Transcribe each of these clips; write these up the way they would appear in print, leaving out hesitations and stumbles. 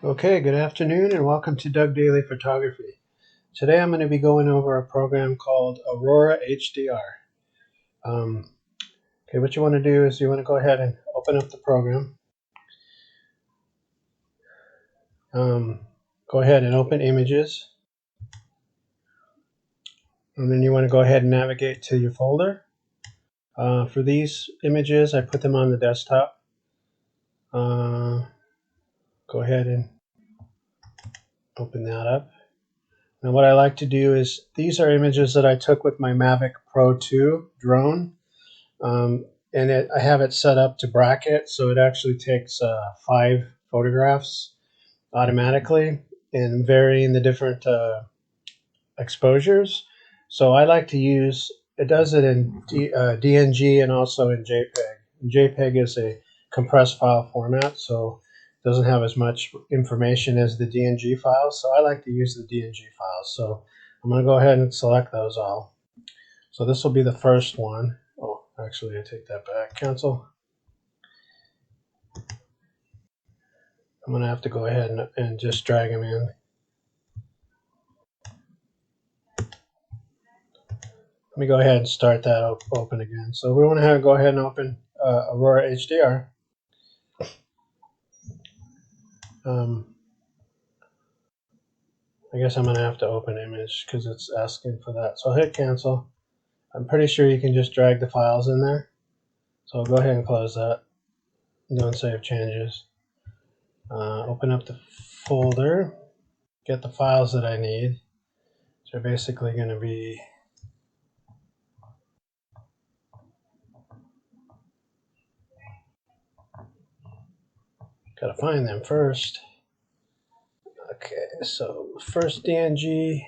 Okay, good afternoon and welcome to Doug Daily Photography. Today I'm going to be going over a program called Aurora HDR. Okay, what you want to do is you want to go ahead and open up the program. Go ahead and open Images. And then you want to go ahead and navigate to your folder. For these images, I put them on the desktop. Go ahead and open that up. Now what I like to do is, these are images that I took with my Mavic Pro 2 drone. And I have it set up to bracket, so it actually takes 5 photographs automatically and varying the different exposures. So I like to use, it does it in DNG and also in JPEG. And JPEG is a compressed file format, so it doesn't have as much information as the DNG files. So I like to use the DNG files. So I'm going to go ahead and select those all. So this will be the first one. Oh, actually, I take that back. Cancel. I'm going to have to go ahead and just drag them in. Let me go ahead and start that open again. So we want to go ahead and open Aurora HDR. I guess I'm going to have to open image because it's asking for that. So I'll hit cancel. I'm pretty sure you can just drag the files in there. So I'll go ahead and close that. Don't save changes. Open up the folder. Get the files that I need. So they're basically going to be got to find them first. Okay, so first DNG,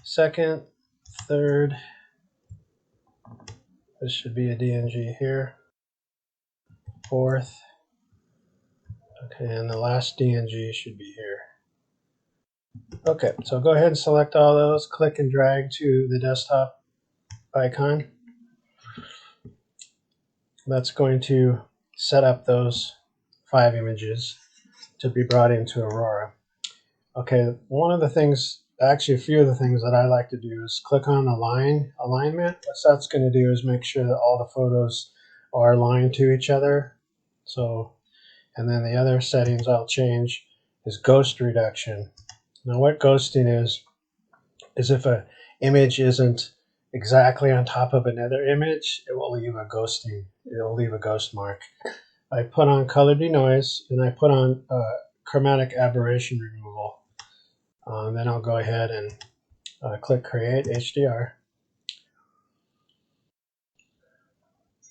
second, third. This should be a DNG here. Fourth. Okay, and the last DNG should be here. Okay, so go ahead and select all those. Click and drag to the desktop icon. That's going to set up those 5 images to be brought into Aurora. Okay, one of the things, actually a few of the things that I like to do is click on alignment. What that's going to do is make sure that all the photos are aligned to each other. So, and then the other settings I'll change is ghost reduction. Now what ghosting is if an image isn't exactly on top of another image, it will leave a ghosting. It will leave a ghost mark. I put on color denoise and I put on chromatic aberration removal. Then I'll go ahead and click Create HDR.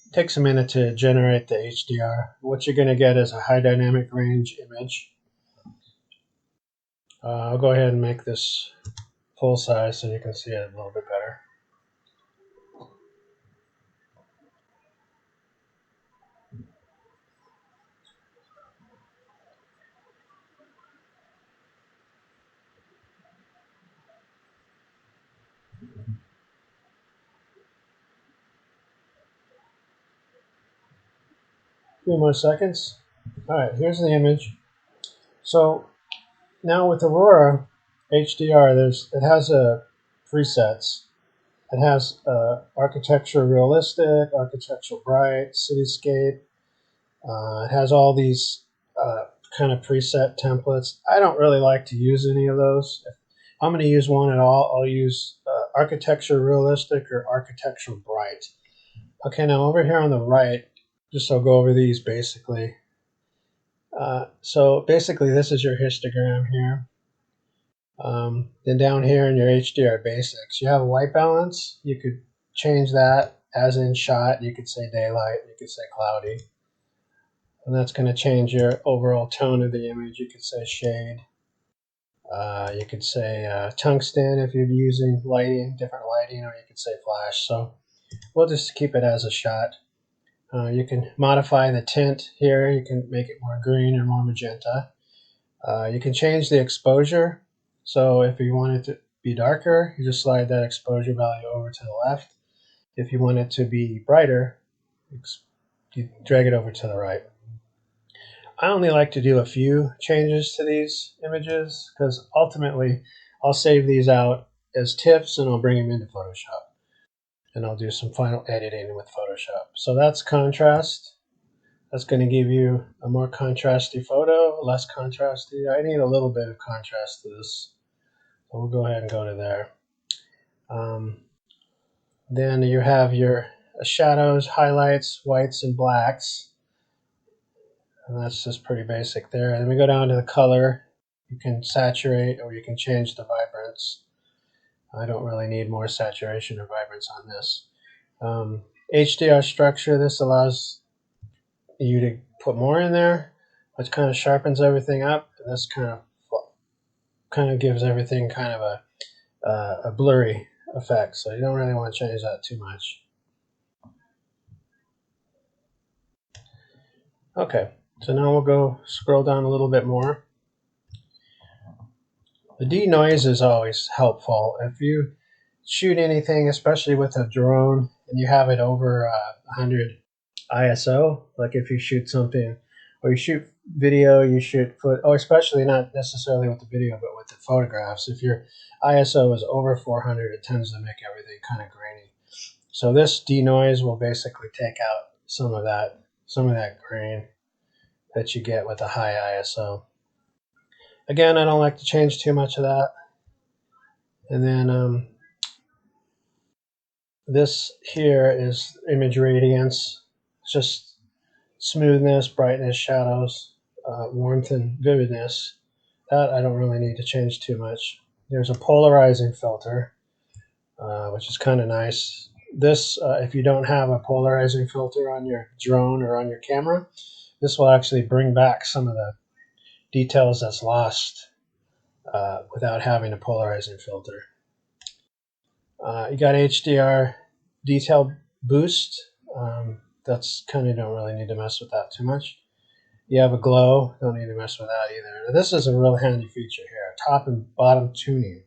It takes a minute to generate the HDR. What you're going to get is a high dynamic range image. I'll go ahead and make this full size so you can see it a little bit better. A few more seconds. Alright, here's the image. So now with Aurora HDR, it has presets. It has architecture realistic, architectural bright, cityscape. It has all these kind of preset templates. I don't really like to use any of those. If I'm going to use one at all, I'll use architecture realistic or architectural bright. Okay, now over here on the right, just I'll go over these basically. So basically this is your histogram here. Then down here in your HDR basics, you have a white balance. You could change that as in shot. You could say daylight, you could say cloudy. And that's going to change your overall tone of the image. You could say shade. You could say tungsten if you're using lighting, different lighting, or you could say flash. So we'll just keep it as a shot. You can modify the tint here. You can make it more green or more magenta. You can change the exposure. So if you want it to be darker, you just slide that exposure value over to the left. If you want it to be brighter, you drag it over to the right. I only like to do a few changes to these images because ultimately I'll save these out as TIFFs and I'll bring them into Photoshop. And I'll do some final editing with Photoshop. So that's contrast. That's going to give you a more contrasty photo, less contrasty. I need a little bit of contrast to this. So we'll go ahead and go to there. Then you have your shadows, highlights, whites, and blacks. And that's just pretty basic there. And then we go down to the color. You can saturate or you can change the vibrance. I don't really need more saturation or vibrance on this. HDR structure, this allows you to put more in there, which kind of sharpens everything up. And this kind of gives everything kind of a blurry effect. So you don't really want to change that too much. Okay, so now we'll go scroll down a little bit more. The denoise is always helpful. If you shoot anything, especially with a drone, and you have it over 100 ISO, like if you shoot something, or you shoot video, you shoot or especially not necessarily with the video, but with the photographs. If your ISO is over 400, it tends to make everything kind of grainy. So this denoise will basically take out some of that grain that you get with a high ISO. Again, I don't like to change too much of that. And then this here is image radiance, just smoothness, brightness, shadows, warmth, and vividness. That I don't really need to change too much. There's a polarizing filter, which is kind of nice. This, if you don't have a polarizing filter on your drone or on your camera, this will actually bring back some of the details that's lost without having a polarizing filter. You got HDR Detail Boost. That's kind of, don't really need to mess with that too much. You have a glow, don't need to mess with that either. Now, this is a real handy feature here, top and bottom tuning.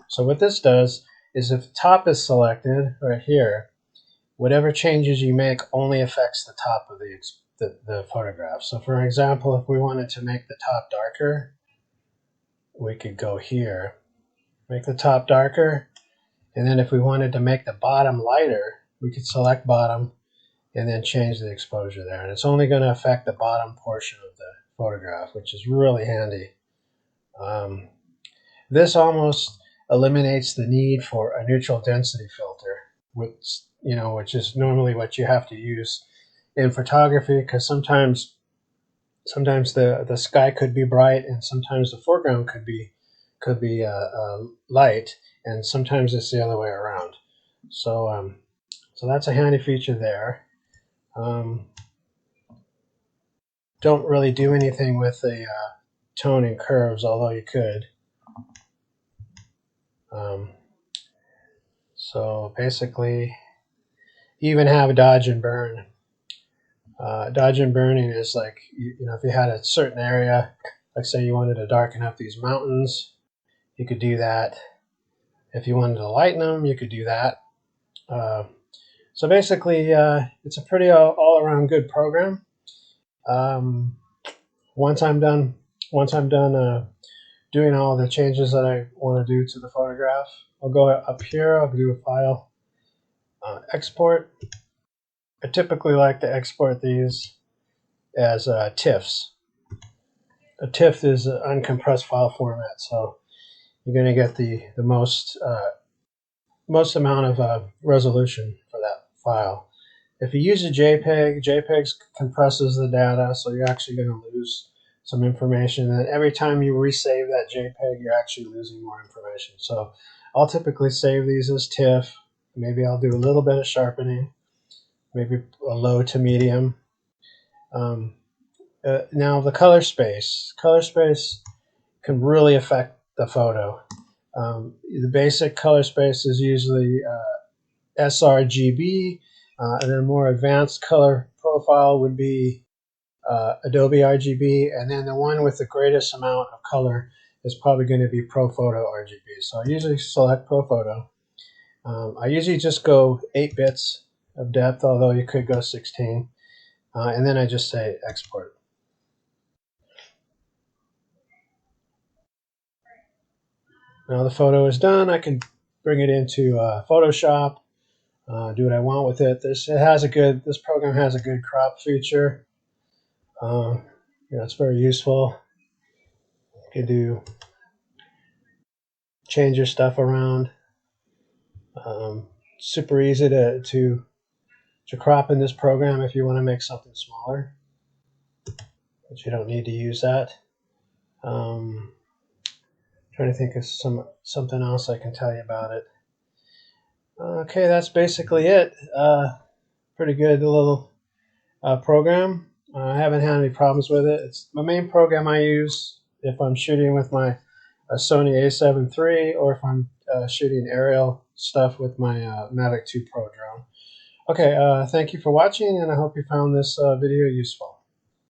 So what this does is if the top is selected right here, whatever changes you make only affects the top of the photograph. So for example, if we wanted to make the top darker, we could go here, make the top darker, and then if we wanted to make the bottom lighter, we could select bottom and then change the exposure there. And it's only going to affect the bottom portion of the photograph, which is really handy. This almost eliminates the need for a neutral density filter, which is normally what you have to use in photography, because sometimes the sky could be bright and sometimes the foreground could be light, and sometimes it's the other way around. So so that's a handy feature there. Don't really do anything with the tone and curves, although you could. So basically, you even have dodge and burn. Dodge and burning is like, if you had a certain area, like say you wanted to darken up these mountains, you could do that. If you wanted to lighten them, you could do that. So basically, it's a pretty all-around good program. Once I'm done doing all the changes that I want to do to the photograph, I'll go up here. I'll do a file, export. I typically like to export these as TIFFs. A TIFF is an uncompressed file format, so you're going to get the most amount of resolution for that file. If you use a JPEG compresses the data, so you're actually going to lose some information. And every time you resave that JPEG, you're actually losing more information. So I'll typically save these as TIFF. Maybe I'll do a little bit of sharpening, maybe a low to medium. Now the color space can really affect the photo. The basic color space is usually sRGB, and then a more advanced color profile would be Adobe RGB, and then the one with the greatest amount of color is probably going to be ProPhoto RGB. So I usually select ProPhoto. I usually just go 8 bits of depth, although you could go 16, and then I just say export. Now the photo is done. I can bring it into Photoshop, do what I want with it. This program has a good crop feature. It's very useful. You can change your stuff around. Super easy to crop in this program if you want to make something smaller, but you don't need to use that. Trying to think of something else I can tell you about it. Okay, that's basically it. Pretty good little program. I haven't had any problems with it. It's the main program I use if I'm shooting with my Sony a7 III, or if I'm shooting aerial stuff with my Mavic 2 Pro drone. Okay, thank you for watching, and I hope you found this video useful.